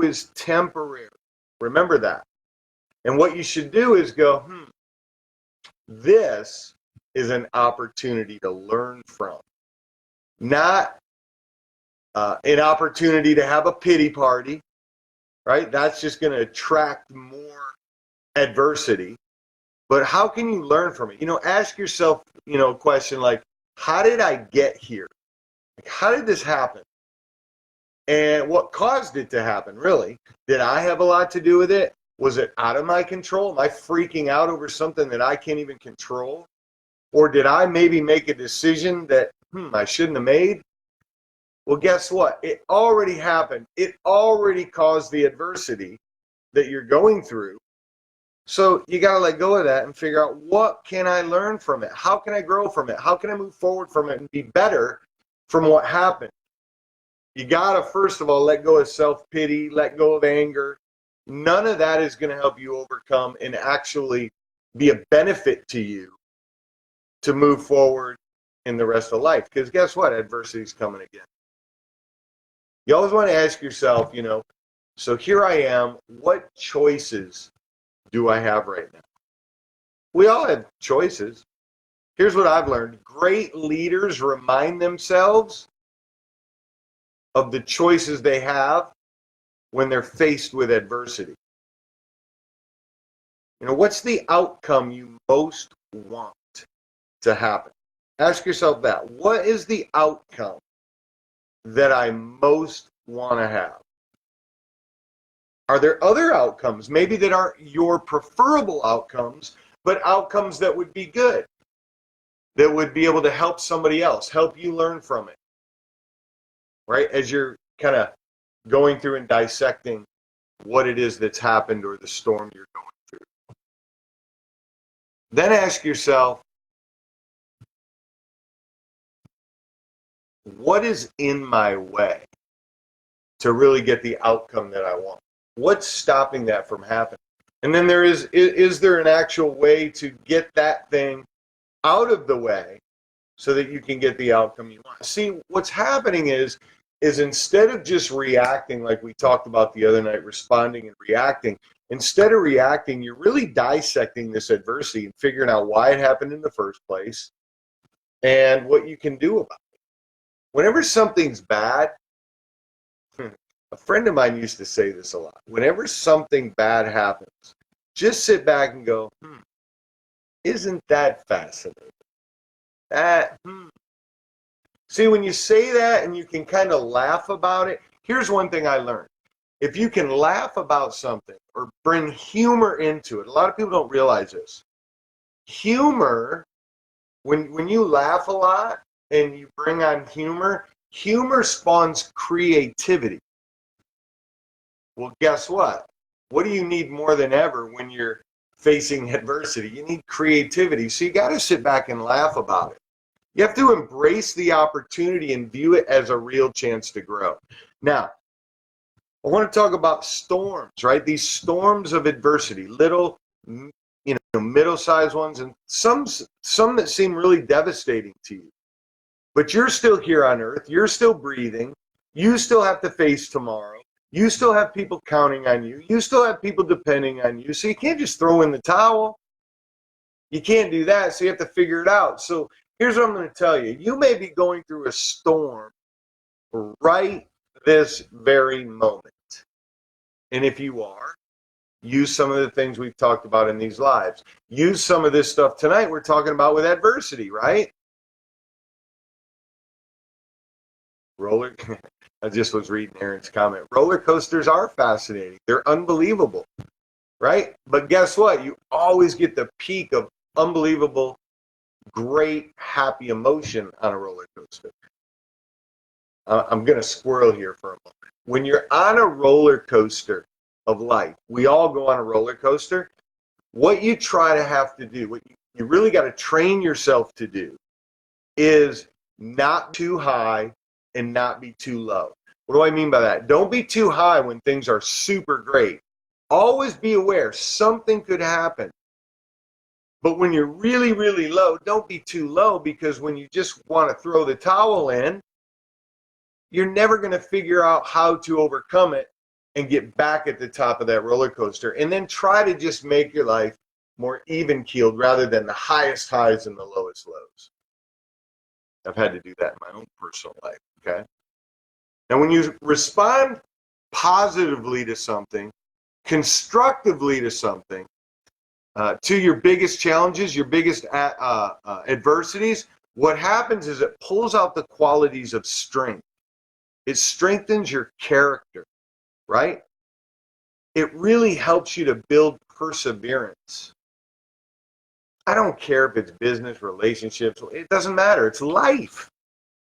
is temporary. Remember that. And what you should do is go, this is an opportunity to learn from, not an opportunity to have a pity party, right? That's just going to attract more adversity. But how can you learn from it? Ask yourself, a question like, how did I get here? Like, how did this happen? And what caused it to happen, really? Did I have a lot to do with it? Was it out of my control? Am I freaking out over something that I can't even control? Or did I maybe make a decision that I shouldn't have made? Well, guess what? It already happened. It already caused the adversity that you're going through. So you got to let go of that and figure out, what can I learn from it? How can I grow from it? How can I move forward from it and be better from what happened? You got to, first of all, let go of self-pity, let go of anger. None of that is going to help you overcome and actually be a benefit to you to move forward in the rest of life. Because guess what? Adversity is coming again. You always want to ask yourself, so here I am, what choices do I have right now? We all have choices. Here's what I've learned. Great leaders remind themselves of the choices they have when they're faced with adversity. What's the outcome you most want to happen? Ask yourself that. What is the outcome that I most want to have? Are there other outcomes, maybe that aren't your preferable outcomes, but outcomes that would be good, that would be able to help somebody else, help you learn from it, right? As you're kind of going through and dissecting what it is that's happened or the storm you're going through. Then ask yourself, what is in my way to really get the outcome that I want? What's stopping that from happening? And then is there an actual way to get that thing out of the way so that you can get the outcome you want? See, what's happening is instead of just reacting like we talked about the other night, responding and reacting, instead of reacting, you're really dissecting this adversity and figuring out why it happened in the first place and what you can do about it. Whenever something's bad, a friend of mine used to say this a lot. Whenever something bad happens, just sit back and go, isn't that fascinating? See, when you say that and you can kind of laugh about it, here's one thing I learned. If you can laugh about something or bring humor into it, a lot of people don't realize this. Humor, when you laugh a lot and you bring on humor spawns creativity. Well, guess what? What do you need more than ever when you're facing adversity? You need creativity. So you got to sit back and laugh about it. You have to embrace the opportunity and view it as a real chance to grow. Now, I want to talk about storms, right? These storms of adversity, little, middle-sized ones, and some that seem really devastating to you. But you're still here on earth. You're still breathing. You still have to face tomorrow. You still have people counting on you. You still have people depending on you. So you can't just throw in the towel. You can't do that. So you have to figure it out. So here's what I'm going to tell you. You may be going through a storm right this very moment. And if you are, use some of the things we've talked about in these lives. Use some of this stuff tonight we're talking about with adversity, right? I just was reading Aaron's comment. Roller coasters are fascinating. They're unbelievable, right? But guess what? You always get the peak of unbelievable, great, happy emotion on a roller coaster. I'm going to squirrel here for a moment. When you're on a roller coaster of life, we all go on a roller coaster. What you try to have to do, what you really got to train yourself to do, is not too high and not be too low. What do I mean by that? Don't be too high when things are super great. Always be aware something could happen. But when you're really, really low, don't be too low, because when you just want to throw the towel in, you're never going to figure out how to overcome it and get back at the top of that roller coaster, and then try to just make your life more even keeled rather than the highest highs and the lowest lows. I've had to do that in my own personal life. Okay. And when you respond positively to something, constructively to something, to your biggest challenges, your biggest adversities, what happens is it pulls out the qualities of strength. It strengthens your character, right? It really helps you to build perseverance. I don't care if it's business, relationships, it doesn't matter. It's life.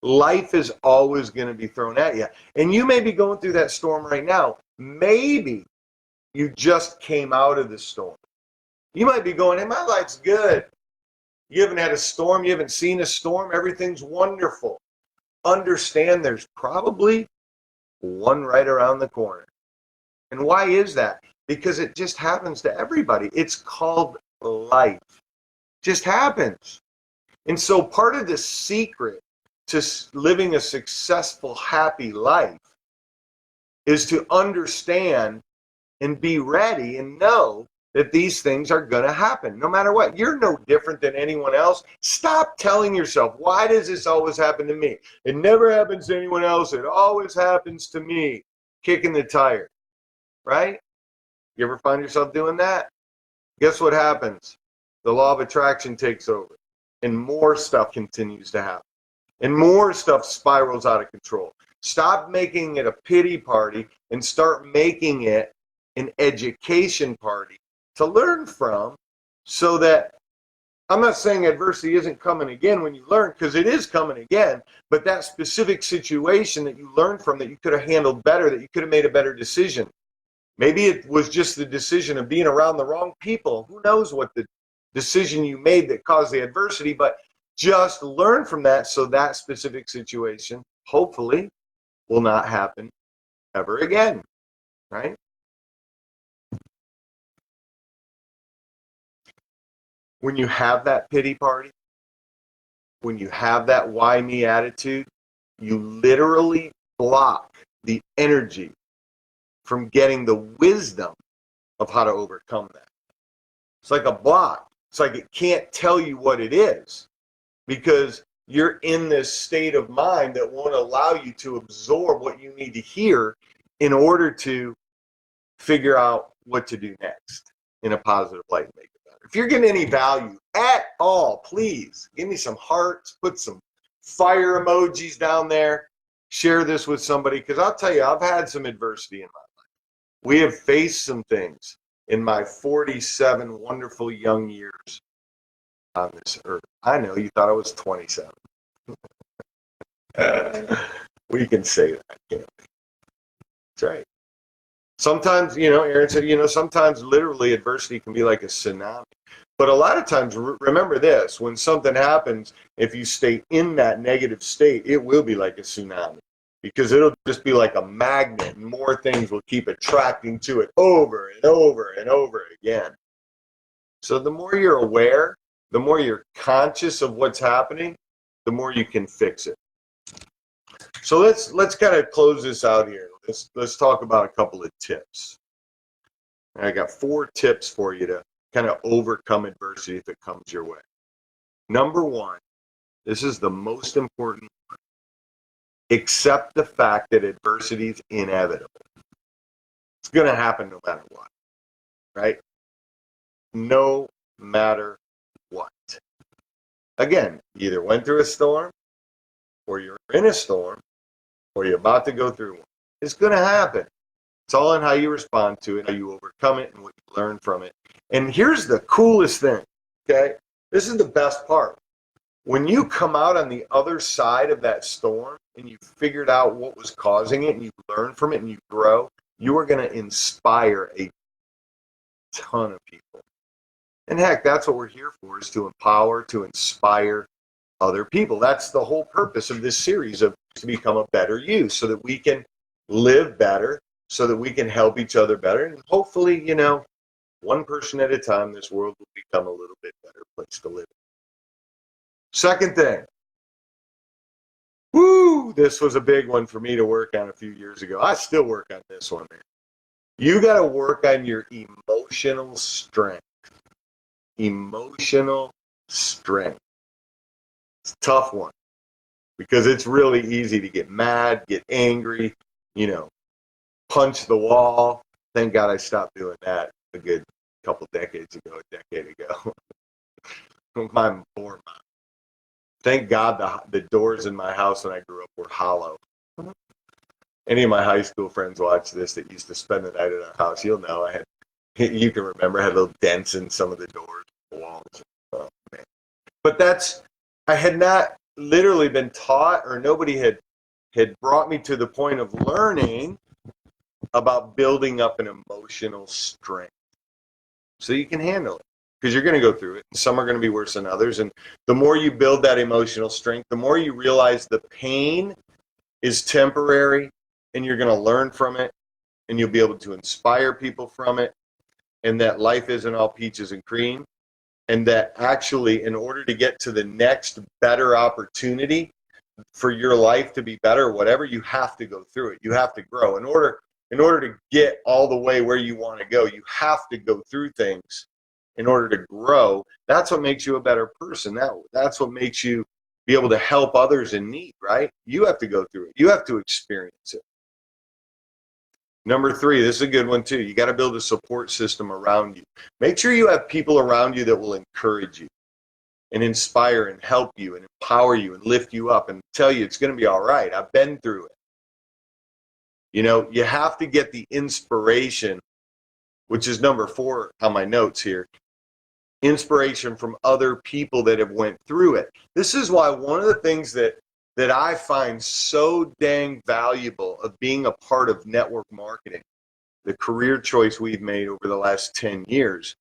Life is always going to be thrown at you. And you may be going through that storm right now. Maybe you just came out of the storm. You might be going, hey, my life's good. You haven't had a storm. You haven't seen a storm. Everything's wonderful. Understand there's probably one right around the corner. And why is that? Because it just happens to everybody. It's called life. Just happens. And so part of the secret to living a successful, happy life is to understand and be ready and know that these things are going to happen no matter what. You're no different than anyone else. Stop telling yourself, why does this always happen to me? It never happens to anyone else. It always happens to me. Kicking the tire, right? You ever find yourself doing that? Guess what happens? The law of attraction takes over and more stuff continues to happen and more stuff spirals out of control. Stop making it a pity party and start making it an education party to learn from, so that, I'm not saying adversity isn't coming again when you learn, because it is coming again, but that specific situation that you learned from that you could have handled better, that you could have made a better decision. Maybe it was just the decision of being around the wrong people. Who knows what the decision you made that caused the adversity, but just learn from that so that specific situation, hopefully, will not happen ever again, right? When you have that pity party, when you have that why me attitude, you literally block the energy from getting the wisdom of how to overcome that. It's like a block. It's like it can't tell you what it is because you're in this state of mind that won't allow you to absorb what you need to hear in order to figure out what to do next in a positive light and make it better. If you're getting any value at all, please give me some hearts, put some fire emojis down there, share this with somebody, because I'll tell you, I've had some adversity in my life. We have faced some things in my 47 wonderful young years on this earth. I know you thought I was 27. We can say that, can't we? That's right. Sometimes, Aaron said, sometimes literally adversity can be like a tsunami. But a lot of times, remember this, when something happens, if you stay in that negative state, it will be like a tsunami. Because it'll just be like a magnet, and more things will keep attracting to it over and over and over again. So the more you're aware, the more you're conscious of what's happening, the more you can fix it. So let's kind of close this out here. Let's talk about a couple of tips. I got 4 tips for you to kind of overcome adversity if it comes your way. Number 1, this is the most important one. Accept the fact that adversity is inevitable. It's going to happen no matter what, right? No matter what. Again, you either went through a storm, or you're in a storm, or you're about to go through one. It's going to happen. It's all in how you respond to it, how you overcome it, and what you learn from it. And here's the coolest thing, okay? This is the best part. When you come out on the other side of that storm and you figured out what was causing it and you learn from it and you grow, you are going to inspire a ton of people. And heck, that's what we're here for, is to empower, to inspire other people. That's the whole purpose of this series, of to become a better you, so that we can live better, so that we can help each other better. And hopefully, one person at a time, this world will become a little bit better place to live. Second thing, this was a big one for me to work on a few years ago. I still work on this one, man. You got to work on your emotional strength. Emotional strength. It's a tough one because it's really easy to get mad, get angry, punch the wall. Thank God I stopped doing that a good couple decades ago, a decade ago. My poor mom. Thank God the doors in my house when I grew up were hollow. Any of my high school friends watch this that used to spend the night at our house. You'll know you can remember I had little dents in some of the doors, walls. Oh, man. But I had not literally been taught, or nobody had brought me to the point of learning about building up an emotional strength so you can handle it, because you're going to go through it. Some are going to be worse than others. And the more you build that emotional strength, the more you realize the pain is temporary and you're going to learn from it and you'll be able to inspire people from it, and that life isn't all peaches and cream, and that actually in order to get to the next better opportunity for your life to be better, whatever, you have to go through it. You have to grow. In order to get all the way where you want to go, you have to go through things in order to grow. That's what makes you a better person. That's what makes you be able to help others in need, right? You have to go through it. You have to experience it. Number 3, this is a good one too. You got to build a support system around you. Make sure you have people around you that will encourage you and inspire and help you and empower you and lift you up and tell you it's going to be all right. I've been through it. You have to get the inspiration, which is number 4 on my notes here. Inspiration from other people that have went through it. This is why one of the things that I find so dang valuable of being a part of network marketing, the career choice we've made over the last 10 years,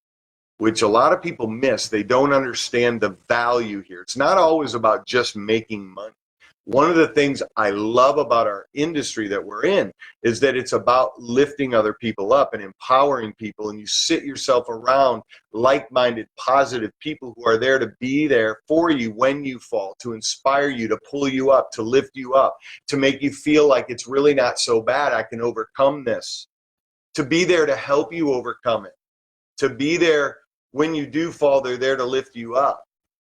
which a lot of people miss. They don't understand the value here. It's not always about just making money. One of the things I love about our industry that we're in is that it's about lifting other people up and empowering people, and you sit yourself around like-minded, positive people who are there to be there for you when you fall, to inspire you, to pull you up, to lift you up, to make you feel like it's really not so bad. I can overcome this. To be there to help you overcome it. To be there when you do fall, they're there to lift you up.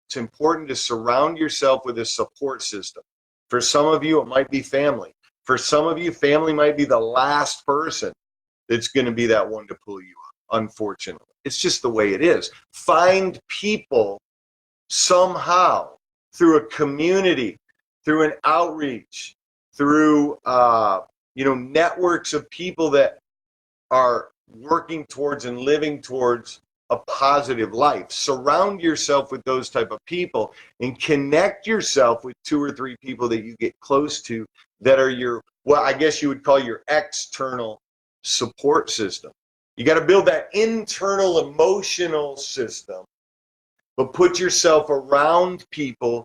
It's important to surround yourself with a support system. For some of you, it might be family. For some of you, family might be the last person that's going to be that one to pull you up, unfortunately. It's just the way it is. Find people somehow, through a community, through an outreach, through networks of people that are working towards and living towards a positive life. Surround yourself with those type of people and connect yourself with 2 or 3 people that you get close to that are I guess you would call your external support system. You got to build that internal emotional system, but put yourself around people